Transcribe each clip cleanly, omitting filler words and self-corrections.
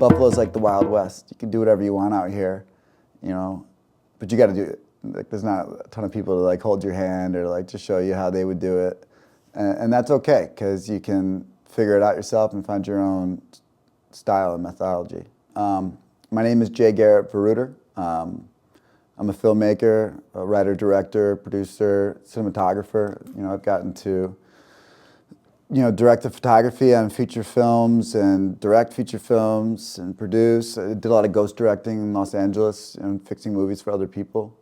Buffalo's like the Wild West. You can do whatever you want out here, you know, but you got to do it. Like, there's not a ton of people to like hold your hand or like just show you how they would do it, and that's okay because you can figure it out yourself and find your own style and methodology. My name is Garrett Vorreuter. I'm a filmmaker, a writer, director, producer, cinematographer. You know, I've gotten to direct the photography on feature films and direct feature films and produce. I did a lot of ghost directing in Los Angeles and fixing movies for other people,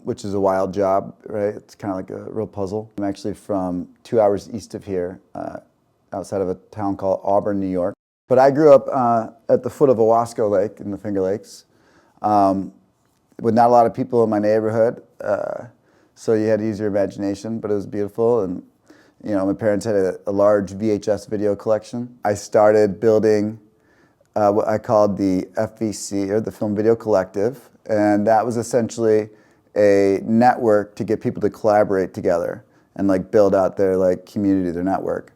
which is a wild job, right? It's kind of like a real puzzle. I'm actually from 2 hours east of here, outside of a town called Auburn, New York. But I grew up at the foot of Owasco Lake in the Finger Lakes, with not a lot of people in my neighborhood, so you had to use your imagination, but it was beautiful. And you know, my parents had a large VHS video collection. I started building what I called the FVC, or the Film Video Collective, and that was essentially a network to get people to collaborate together and like build out their like community, their network.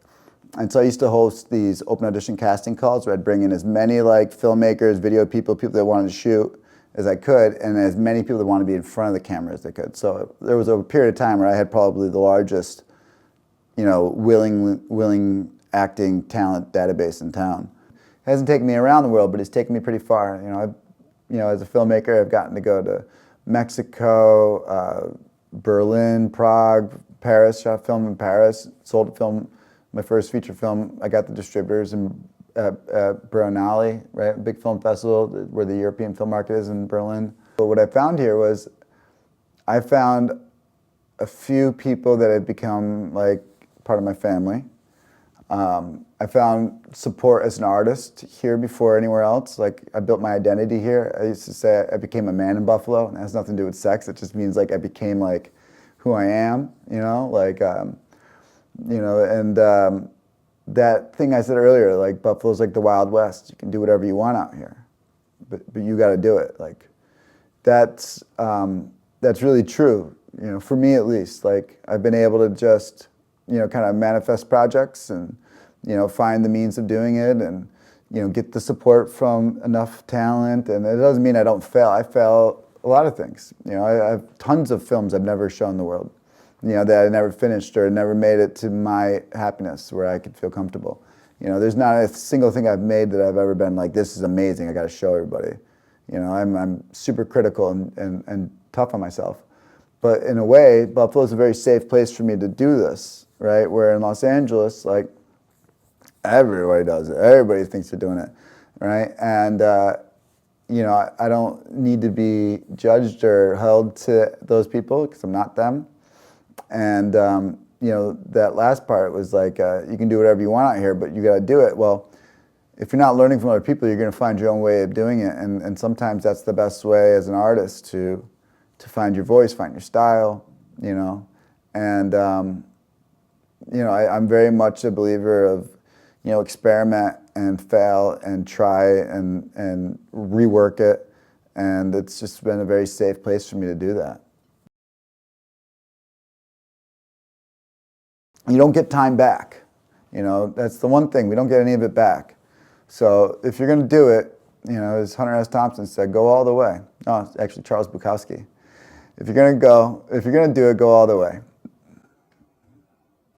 And so I used to host these open audition casting calls where I'd bring in as many like filmmakers, video people that wanted to shoot as I could, and as many people that wanted to be in front of the camera as they could. So there was a period of time where I had probably the largest, you know, willing acting talent database in town. It hasn't taken me around the world, but it's taken me pretty far. You know, as a filmmaker, I've gotten to go to Mexico, Berlin, Prague, Paris. Shot film in Paris. Sold a film, my first feature film. I got the distributors at W.N.Y, right, a big film festival where the European film market is in Berlin. But what I found here was, I found a few people that had become like part of my family. I found support as an artist here before anywhere else. Like, I built my identity here. I used to say I became a man in Buffalo, and it has nothing to do with sex. It just means like I became like who I am, you know, like, you know, and that thing I said earlier, like Buffalo's like the Wild West. You can do whatever you want out here, but you got to do it. Like, that's really true. You know, for me at least. Like, I've been able to just, you know, kind of manifest projects and, you know, find the means of doing it and, you know, get the support from enough talent. And it doesn't mean I don't fail. I fail a lot of things. You know, I have tons of films I've never shown the world, you know, that I never finished or never made it to my happiness where I could feel comfortable. You know, there's not a single thing I've made that I've ever been like, this is amazing, I got to show everybody. You know, I'm super critical and tough on myself. But in a way, Buffalo's a very safe place for me to do this, right? Where in Los Angeles, like, everybody does it. Everybody thinks they're doing it, right? And, you know, I don't need to be judged or held to those people because I'm not them. And, you know, that last part was like, you can do whatever you want out here, but you got to do it. Well, if you're not learning from other people, you're going to find your own way of doing it. And sometimes that's the best way as an artist to find your voice, find your style, you know. And, you know, I'm very much a believer of, you know, experiment and fail and try and rework it. And it's just been a very safe place for me to do that. You don't get time back. You know, that's the one thing. We don't get any of it back. So if you're going to do it, you know, as Hunter S. Thompson said, go all the way. No, it's actually Charles Bukowski. If you're going to do it, go all the way.